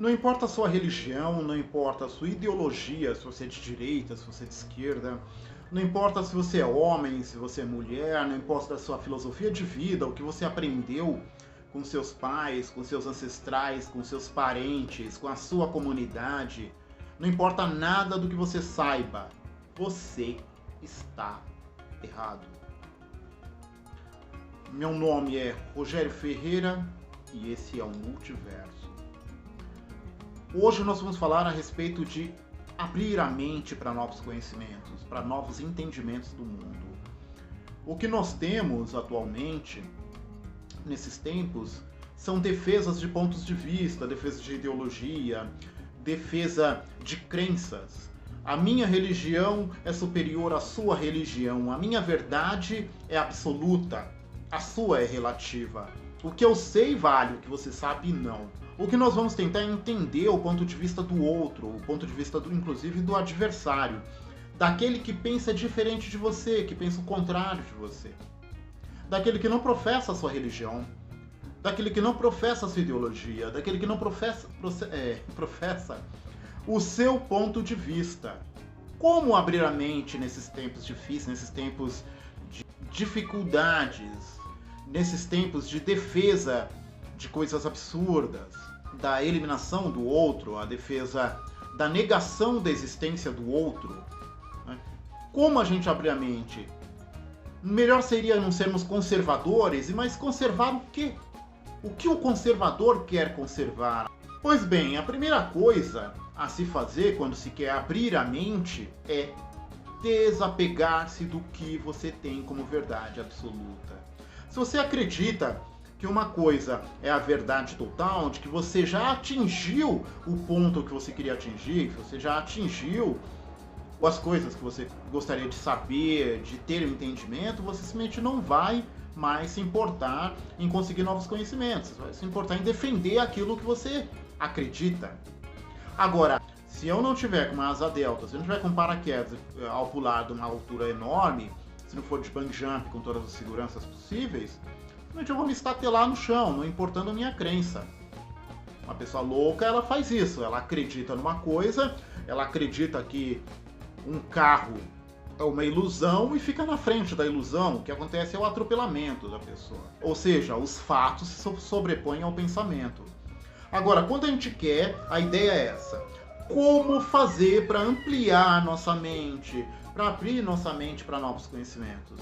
Não importa a sua religião, não importa a sua ideologia, se você é de direita, se você é de esquerda, não importa se você é homem, se você é mulher, não importa a sua filosofia de vida, o que você aprendeu com seus pais, com seus ancestrais, com seus parentes, com a sua comunidade, não importa nada do que você saiba, você está errado. Meu nome é Rogério Ferreira e esse é o Multiverso. Hoje nós vamos falar a respeito de abrir a mente para novos conhecimentos, para novos entendimentos do mundo. O que nós temos atualmente, nesses tempos, são defesas de pontos de vista, defesa de ideologia, defesa de crenças. A minha religião é superior à sua religião, a minha verdade é absoluta, a sua é relativa. O que eu sei vale, o que você sabe não. O que nós vamos tentar é entender o ponto de vista do outro, o ponto de vista inclusive do adversário, daquele que pensa diferente de você, que pensa o contrário de você, daquele que não professa a sua religião, daquele que não professa a sua ideologia, daquele que não professa o seu ponto de vista. Como abrir a mente nesses tempos difíceis, nesses tempos de dificuldades, nesses tempos de defesa de coisas absurdas, da eliminação do outro, a defesa da negação da existência do outro, né? Como a gente abrir a mente? Melhor seria não sermos conservadores, mas conservar o quê? O que o conservador quer conservar? Pois bem, a primeira coisa a se fazer quando se quer abrir a mente é desapegar-se do que você tem como verdade absoluta. Se você acredita que uma coisa é a verdade total, de que você já atingiu o ponto que você queria atingir, que você já atingiu as coisas que você gostaria de saber, de ter um entendimento, você simplesmente não vai mais se importar em conseguir novos conhecimentos, você vai se importar em defender aquilo que você acredita. Agora, se eu não tiver com uma asa delta, se eu não tiver com paraquedas ao pular de uma altura enorme, se não for de bungee jump com todas as seguranças possíveis, eu vou me estatelar no chão, não importando a minha crença. Uma pessoa louca, ela faz isso, ela acredita numa coisa, ela acredita que um carro é uma ilusão e fica na frente da ilusão. O que acontece é o atropelamento da pessoa. Ou seja, os fatos se sobrepõem ao pensamento. Agora, quando a gente quer, a ideia é essa. Como fazer para ampliar nossa mente, para abrir nossa mente para novos conhecimentos?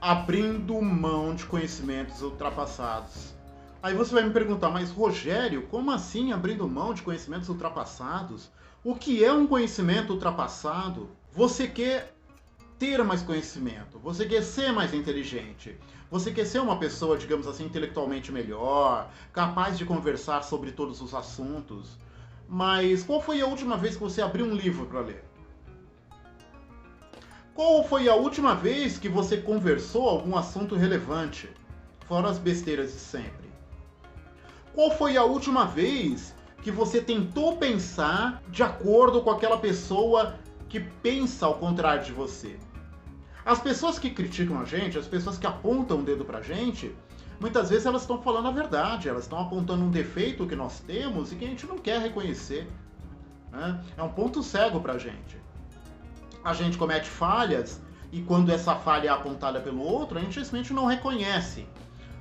Abrindo mão de conhecimentos ultrapassados. Aí você vai me perguntar, mas Rogério, como assim abrindo mão de conhecimentos ultrapassados? O que é um conhecimento ultrapassado? Você quer ter mais conhecimento, você quer ser mais inteligente, você quer ser uma pessoa, digamos assim, intelectualmente melhor, capaz de conversar sobre todos os assuntos. Mas qual foi a última vez que você abriu um livro para ler? Qual foi a última vez que você conversou algum assunto relevante, fora as besteiras de sempre? Qual foi a última vez que você tentou pensar de acordo com aquela pessoa que pensa ao contrário de você? As pessoas que criticam a gente, as pessoas que apontam o dedo pra gente, muitas vezes elas estão falando a verdade, elas estão apontando um defeito que nós temos e que a gente não quer reconhecer, né? É um ponto cego pra gente. A gente comete falhas e quando essa falha é apontada pelo outro, a gente simplesmente não reconhece.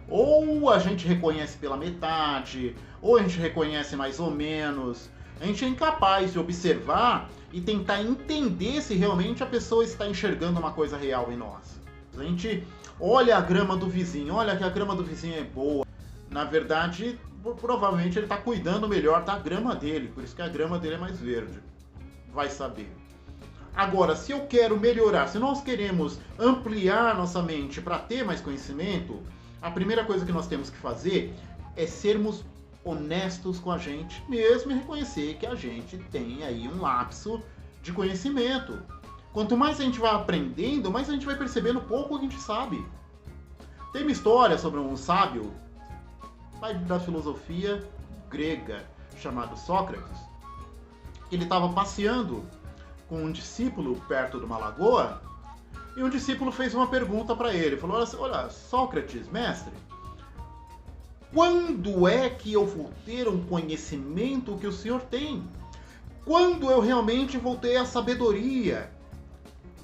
Ou a gente reconhece pela metade, ou a gente reconhece mais ou menos. A gente é incapaz de observar e tentar entender se realmente a pessoa está enxergando uma coisa real em nós. A gente olha a grama do vizinho, olha que a grama do vizinho é boa. Na verdade, provavelmente ele está cuidando melhor da grama dele, por isso que a grama dele é mais verde. Vai saber. Agora, se eu quero melhorar, se nós queremos ampliar nossa mente para ter mais conhecimento, a primeira coisa que nós temos que fazer é sermos honestos com a gente mesmo e reconhecer que a gente tem aí um lapso de conhecimento. Quanto mais a gente vai aprendendo, mais a gente vai percebendo pouco que a gente sabe. Tem uma história sobre um sábio, pai da filosofia grega, chamado Sócrates. Ele estava passeando com um discípulo perto de uma lagoa e um discípulo fez uma pergunta para ele. Falou: olha, Sócrates, mestre, Quando é que eu vou ter um conhecimento que o Senhor tem? Quando eu realmente vou ter a sabedoria?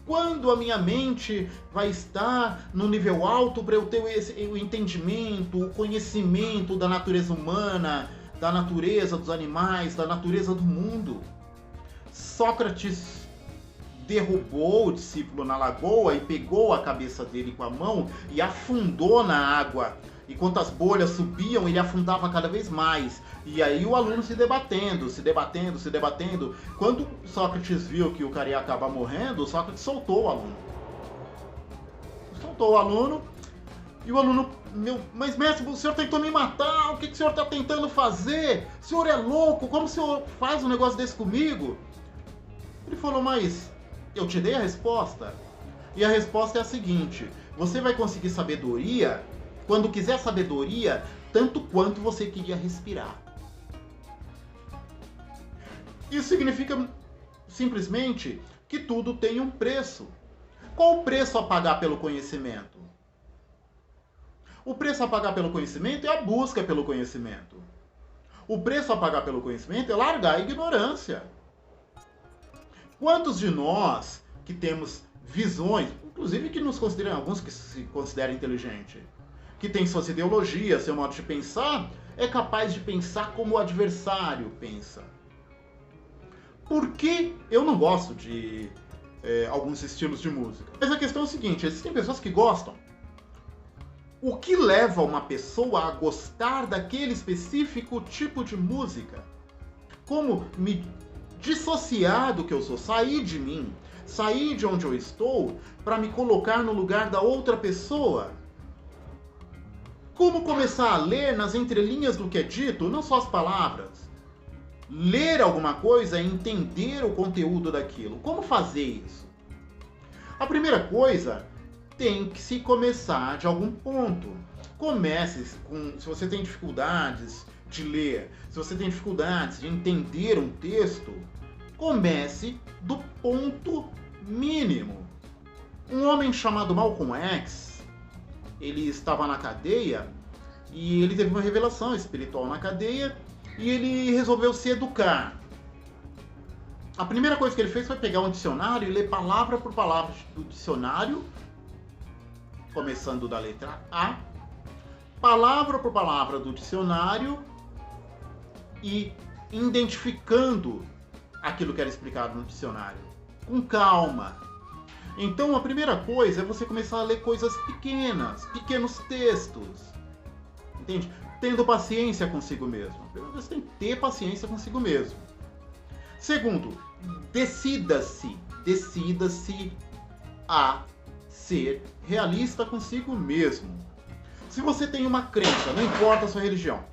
Quando a minha mente vai estar no nível alto para eu ter o entendimento, o conhecimento da natureza humana, da natureza dos animais, da natureza do mundo? Sócrates derrubou o discípulo na lagoa e pegou a cabeça dele com a mão e afundou na água. E quando as bolhas subiam, ele afundava cada vez mais. E aí o aluno se debatendo. Quando Sócrates viu que o cara ia acabar morrendo, Sócrates soltou o aluno. E o aluno, mas mestre, o senhor tentou me matar, o que o senhor está tentando fazer? O senhor é louco, como o senhor faz um negócio desse comigo? Ele falou, mas eu te dei a resposta. E a resposta é a seguinte: você vai conseguir sabedoria quando quiser sabedoria, tanto quanto você queria respirar. Isso significa simplesmente que tudo tem um preço. Qual o preço a pagar pelo conhecimento? O preço a pagar pelo conhecimento é a busca pelo conhecimento. O preço a pagar pelo conhecimento é largar a ignorância. Quantos de nós que temos visões, inclusive que nos consideram, alguns que se consideram inteligentes, que tem suas ideologias, seu modo de pensar, é capaz de pensar como o adversário pensa? Por que eu não gosto de alguns estilos de música? Mas a questão é o seguinte, existem pessoas que gostam. O que leva uma pessoa a gostar daquele específico tipo de música? Como me dissociar do que eu sou, sair de mim, sair de onde eu estou, para me colocar no lugar da outra pessoa? Como começar a ler nas entrelinhas do que é dito, não só as palavras? Ler alguma coisa e entender o conteúdo daquilo. Como fazer isso? A primeira coisa tem que se começar de algum ponto. Comece com, se você tem dificuldades de ler, se você tem dificuldades de entender um texto, comece do ponto mínimo. Um homem chamado Malcolm X, ele estava na cadeia e ele teve uma revelação espiritual na cadeia e ele resolveu se educar. A primeira coisa que ele fez foi pegar um dicionário e ler palavra por palavra do dicionário, começando da letra A, palavra por palavra do dicionário e identificando aquilo que era explicado no dicionário, com calma. Então a primeira coisa é você começar a ler coisas pequenas, pequenos textos, entende? Tendo paciência consigo mesmo. Primeiro você tem que ter paciência consigo mesmo. Segundo, decida-se a ser realista consigo mesmo. Se você tem uma crença, não importa a sua religião,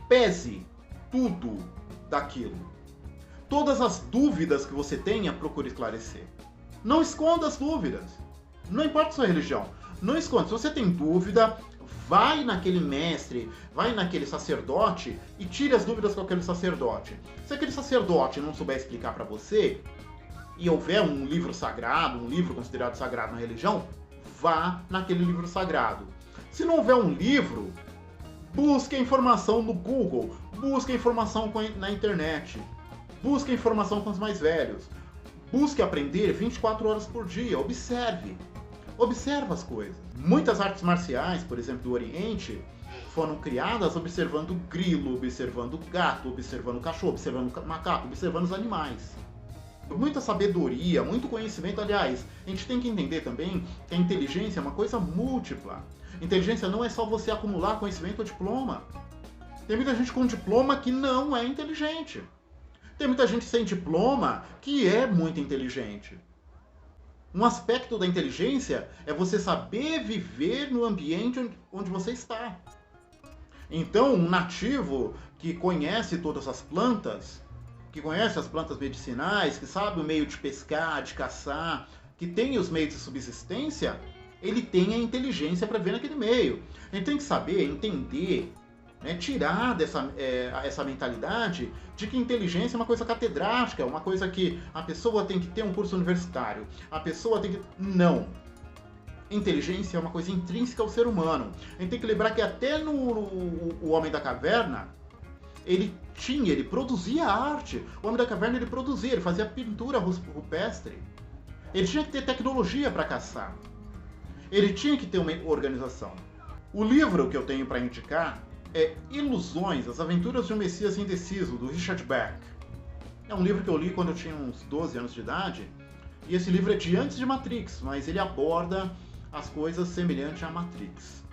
pese tudo daquilo. Todas as dúvidas que você tenha, procure esclarecer. Não esconda as dúvidas. Não importa a sua religião. Não esconda. Se você tem dúvida, vai naquele mestre, vai naquele sacerdote e tire as dúvidas com aquele sacerdote. Se aquele sacerdote não souber explicar para você, e houver um livro sagrado, um livro considerado sagrado na religião, vá naquele livro sagrado. Se não houver um livro, busque a informação no Google, busque a informação na internet, busque a informação com os mais velhos. Busque aprender 24 horas por dia, observe as coisas. Muitas artes marciais, por exemplo, do Oriente, foram criadas observando grilo, observando gato, observando cachorro, observando macaco, observando os animais. Muita sabedoria, muito conhecimento. Aliás, a gente tem que entender também que a inteligência é uma coisa múltipla. Inteligência não é só você acumular conhecimento ou diploma. Tem muita gente com diploma que não é inteligente. Tem muita gente sem diploma que é muito inteligente. Um aspecto da inteligência é você saber viver no ambiente onde você está. Então, um nativo que conhece todas as plantas, que conhece as plantas medicinais, que sabe o meio de pescar, de caçar, que tem os meios de subsistência, ele tem a inteligência para ver naquele meio. Ele tem que saber, entender, tirar essa mentalidade de que inteligência é uma coisa catedrática, uma coisa que a pessoa tem que ter um curso universitário, a pessoa tem que... Não. inteligência é uma coisa intrínseca ao ser humano. A gente tem que lembrar que até no O Homem da Caverna, ele produzia arte. O Homem da Caverna ele produzia, ele fazia pintura rupestre. Ele tinha que ter tecnologia para caçar. Ele tinha que ter uma organização. O livro que eu tenho para indicar é Ilusões, As Aventuras de um Messias Indeciso, do Richard Bach. É um livro que eu li quando eu tinha uns 12 anos de idade, e esse livro é de antes de Matrix, mas ele aborda as coisas semelhantes a Matrix.